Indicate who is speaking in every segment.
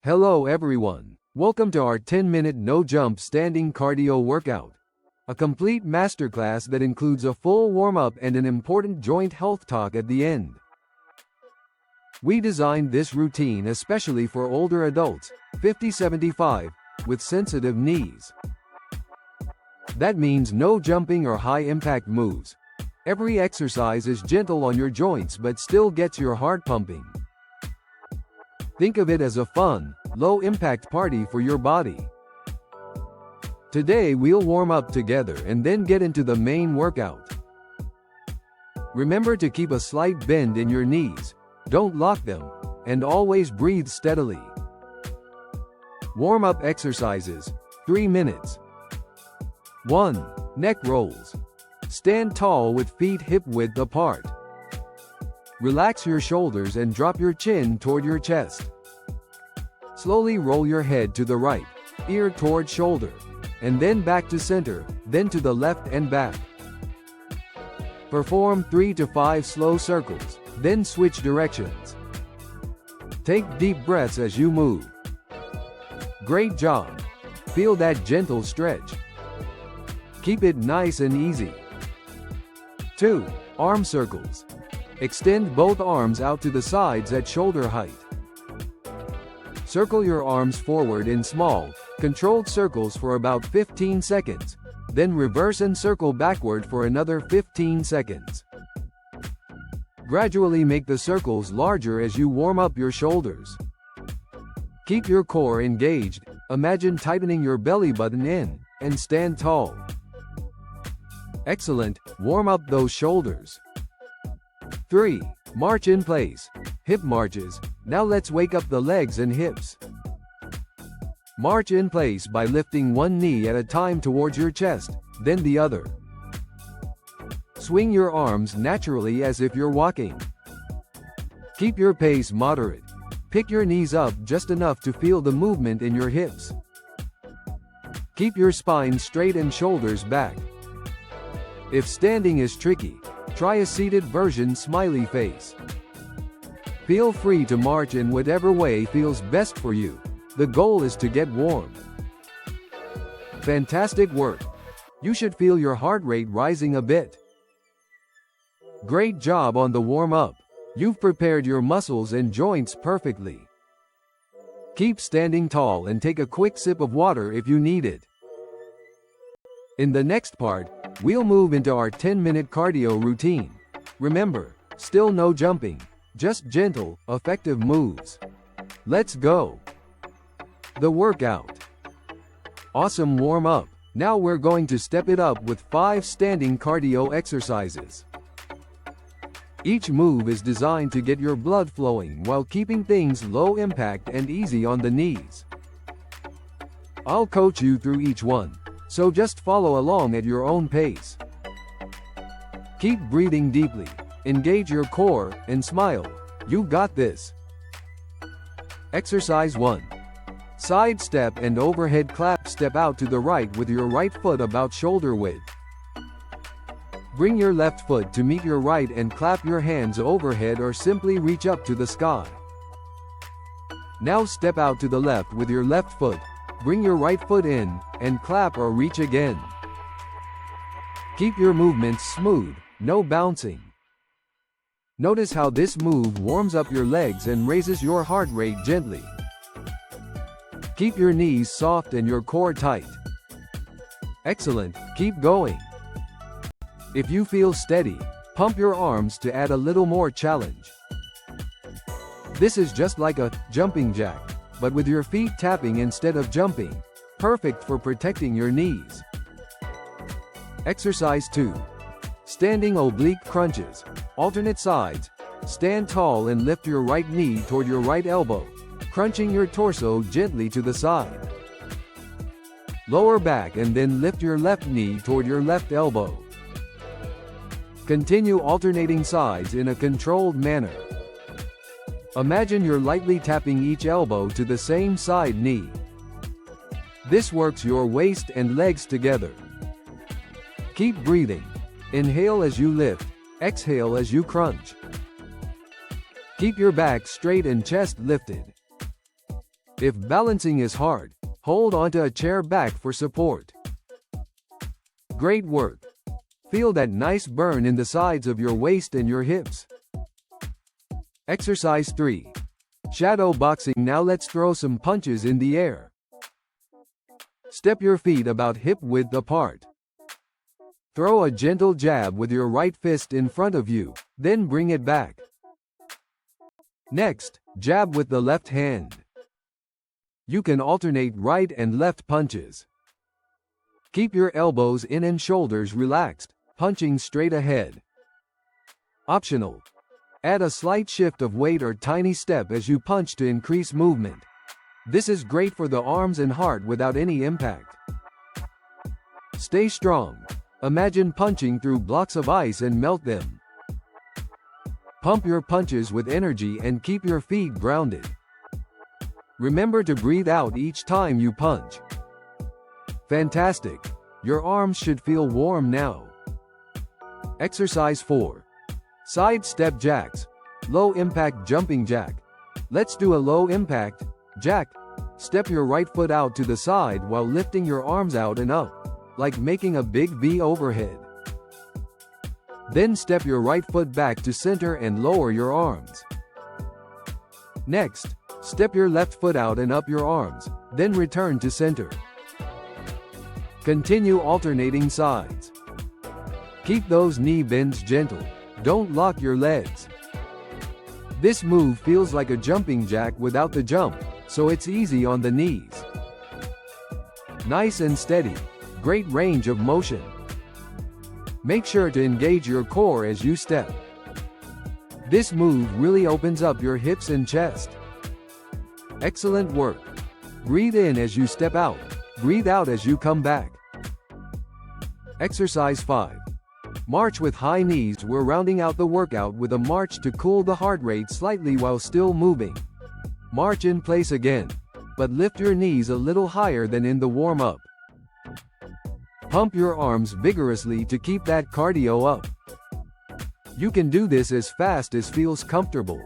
Speaker 1: Hello everyone. Welcome to our 10-minute no-jump standing cardio workout. A complete masterclass that includes a full warm-up and an important joint health talk at the end. We designed this routine especially for older adults, 50-75, with sensitive knees. That means no jumping or high-impact moves. Every exercise is gentle on your joints but still gets your heart pumping. Think of it as a fun, low-impact party for your body. Today we'll warm up together and then get into the main workout. Remember to keep a slight bend in your knees, don't lock them, and always breathe steadily. Warm-up exercises, 3 minutes. 1. Neck rolls. Stand tall with feet hip-width apart. Relax your shoulders and drop your chin toward your chest. Slowly roll your head to the right, ear toward shoulder, and then back to center, then to the left and back. Perform 3 to 5 slow circles, then switch directions. Take deep breaths as you move. Great job. Feel that gentle stretch. Keep it nice and easy. 2. Arm circles. Extend both arms out to the sides at shoulder height. Circle your arms forward in small, controlled circles for about 15 seconds, then reverse and circle backward for another 15 seconds. Gradually make the circles larger as you warm up your shoulders. Keep your core engaged, imagine tightening your belly button in, and stand tall. Excellent, warm up those shoulders. 3. March in place. Hip marches. Now let's wake up the legs and hips. March in place by lifting one knee at a time towards your chest, then the other. Swing your arms naturally as if you're walking. Keep your pace moderate. Pick your knees up just enough to feel the movement in your hips. Keep your spine straight and shoulders back. If standing is tricky, try a seated version smiley face. Feel free to march in whatever way feels best for you. The goal is to get warm. Fantastic work. You should feel your heart rate rising a bit. Great job on the warm-up. You've prepared your muscles and joints perfectly. Keep standing tall and take a quick sip of water if you need it. In the next part, we'll move into our 10-minute cardio routine. Remember, still no jumping, just gentle, effective moves. Let's go. The workout. Awesome warm-up. Now we're going to step it up with 5 standing cardio exercises. Each move is designed to get your blood flowing while keeping things low impact and easy on the knees. I'll coach you through each one, so just follow along at your own pace. Keep breathing deeply, engage your core, and smile. You got this. Exercise 1. Side step and overhead clap. Step out to the right with your right foot about shoulder width. Bring your left foot to meet your right and clap your hands overhead or simply reach up to the sky. Now step out to the left with your left foot. Bring your right foot in, and clap or reach again. Keep your movements smooth, no bouncing. Notice how this move warms up your legs and raises your heart rate gently. Keep your knees soft and your core tight. Excellent, keep going. If you feel steady, pump your arms to add a little more challenge. This is just like a jumping jack, but with your feet tapping instead of jumping. Perfect for protecting your knees. Exercise 2. Standing oblique crunches. Alternate sides. Stand tall and lift your right knee toward your right elbow, crunching your torso gently to the side. Lower back and then lift your left knee toward your left elbow. Continue alternating sides in a controlled manner. Imagine you're lightly tapping each elbow to the same side knee. This works your waist and legs together. Keep breathing. Inhale as you lift, exhale as you crunch. Keep your back straight and chest lifted. If balancing is hard, hold onto a chair back for support. Great work. Feel that nice burn in the sides of your waist and your hips. Exercise 3. Shadow boxing. Now let's throw some punches in the air. Step your feet about hip width apart. Throw a gentle jab with your right fist in front of you, then bring it back. Next, jab with the left hand. You can alternate right and left punches. Keep your elbows in and shoulders relaxed, punching straight ahead. Optional. Add a slight shift of weight or tiny step as you punch to increase movement. This is great for the arms and heart without any impact. Stay strong. Imagine punching through blocks of ice and melt them. Pump your punches with energy and keep your feet grounded. Remember to breathe out each time you punch. Fantastic. Your arms should feel warm now. Exercise 4. Side step jacks. Low impact jumping jack. Let's do a low impact jack. Step your right foot out to the side while lifting your arms out and up, like making a big V overhead. Then step your right foot back to center and lower your arms. Next, step your left foot out and up your arms, then return to center. Continue alternating sides. Keep those knee bends gentle. Don't lock your legs. This move feels like a jumping jack without the jump, so it's easy on the knees. Nice and steady. Great range of motion. Make sure to engage your core as you step. This move really opens up your hips and chest. Excellent work. Breathe in as you step out. Breathe out as you come back. Exercise 5. March with high knees. We're rounding out the workout with a march to cool the heart rate slightly while still moving. March in place again, but lift your knees a little higher than in the warm-up. Pump your arms vigorously to keep that cardio up. You can do this as fast as feels comfortable.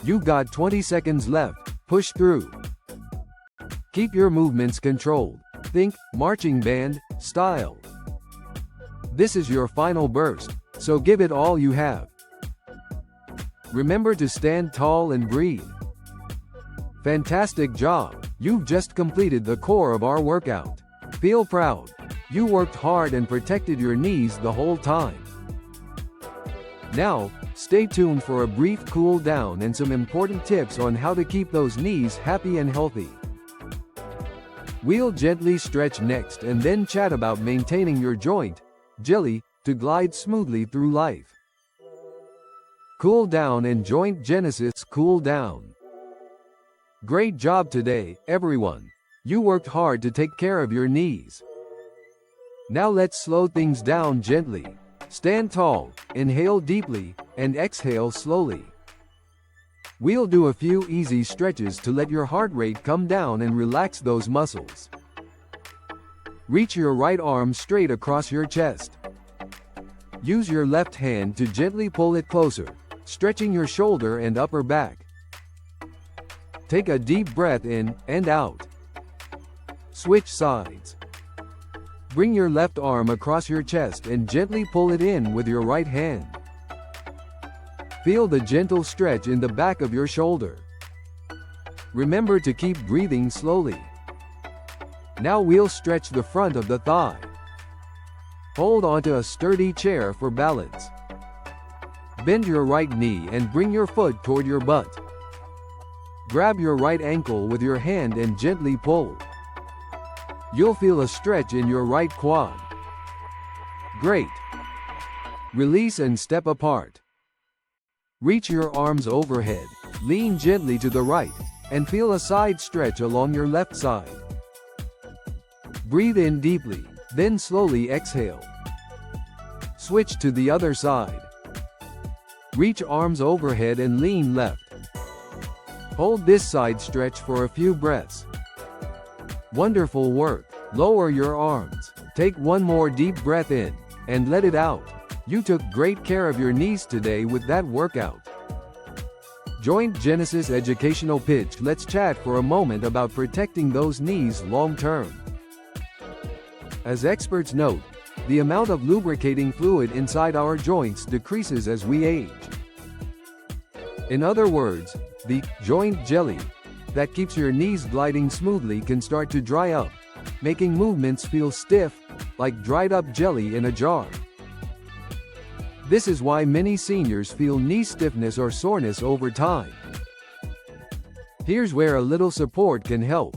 Speaker 1: You've got 20 seconds left. Push through. Keep your movements controlled. Think marching band style. This is your final burst, so give it all you have. Remember to stand tall and breathe. Fantastic job. You've just completed the core of our workout. Feel proud. You worked hard and protected your knees the whole time. Now, stay tuned for a brief cool down and some important tips on how to keep those knees happy and healthy. We'll gently stretch next and then chat about maintaining your joint jelly to glide smoothly through life. Cool down and joint genesis. Cool down. Great job today, everyone. You worked hard to take care of your knees. Now let's slow things down gently. Stand tall, inhale deeply, and exhale slowly. We'll do a few easy stretches to let your heart rate come down and relax those muscles. Reach your right arm straight across your chest. Use your left hand to gently pull it closer, stretching your shoulder and upper back. Take a deep breath in and out. Switch sides. Bring your left arm across your chest and gently pull it in with your right hand. Feel the gentle stretch in the back of your shoulder. Remember to keep breathing slowly. Now we'll stretch the front of the thigh. Hold onto a sturdy chair for balance. Bend your right knee and bring your foot toward your butt. Grab your right ankle with your hand and gently pull. You'll feel a stretch in your right quad. Great. Release and step apart. Reach your arms overhead, lean gently to the right, and feel a side stretch along your left side. Breathe in deeply, then slowly exhale. Switch to the other side. Reach arms overhead and lean left. Hold this side stretch for a few breaths. Wonderful work. Lower your arms. Take one more deep breath in, and let it out. You took great care of your knees today with that workout. Joint Genesis educational pitch. Let's chat for a moment about protecting those knees long term. As experts note, the amount of lubricating fluid inside our joints decreases as we age. In other words, the joint jelly that keeps your knees gliding smoothly can start to dry up, making movements feel stiff, like dried up jelly in a jar. This is why many seniors feel knee stiffness or soreness over time. Here's where a little support can help.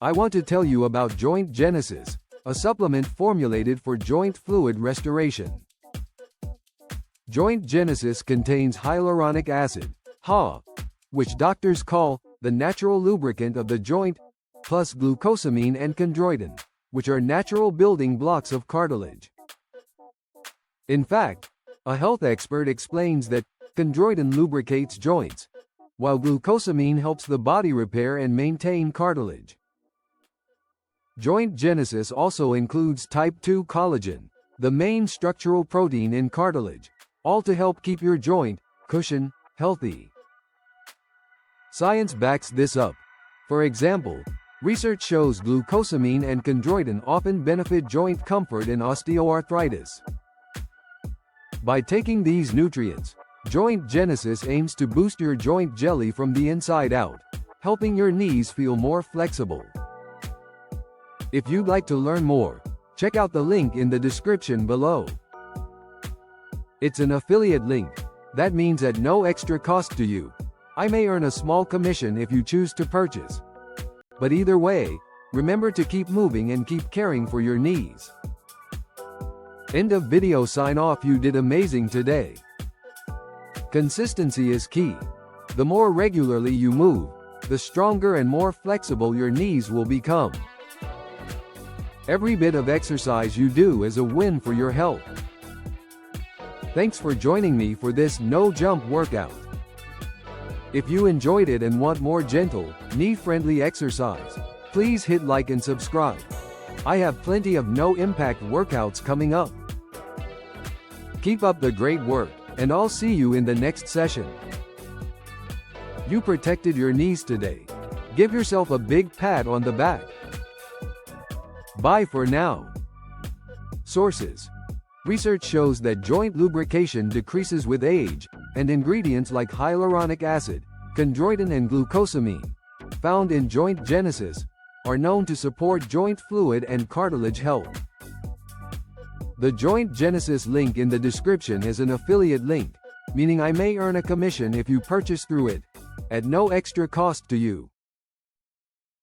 Speaker 1: I want to tell you about Joint Genesis, a supplement formulated for joint fluid restoration. Joint Genesis contains hyaluronic acid, HA, which doctors call the natural lubricant of the joint, plus glucosamine and chondroitin, which are natural building blocks of cartilage. In fact, a health expert explains that chondroitin lubricates joints, while glucosamine helps the body repair and maintain cartilage. Joint Genesis also includes type 2 collagen, the main structural protein in cartilage, all to help keep your joint cushion healthy. Science backs this up. For example, research shows glucosamine and chondroitin often benefit joint comfort in osteoarthritis. By taking these nutrients, Joint Genesis aims to boost your joint jelly from the inside out, helping your knees feel more flexible. If you'd like to learn more, check out the link in the description below. It's an affiliate link. That means at no extra cost to you. I may earn a small commission if you choose to purchase. But either way, remember to keep moving and keep caring for your knees. End of video. Sign off. You did amazing today. Consistency is key. The more regularly you move, the stronger and more flexible your knees will become. Every bit of exercise you do is a win for your health. Thanks for joining me for this no-jump workout. If you enjoyed it and want more gentle, knee-friendly exercise, please hit like and subscribe. I have plenty of no-impact workouts coming up. Keep up the great work, and I'll see you in the next session. You protected your knees today. Give yourself a big pat on the back. Bye for now. Sources: research shows that joint lubrication decreases with age, and ingredients like hyaluronic acid, chondroitin and glucosamine, found in Joint Genesis, are known to support joint fluid and cartilage health. The Joint Genesis link in the description is an affiliate link, meaning I may earn a commission if you purchase through it, at no extra cost to you.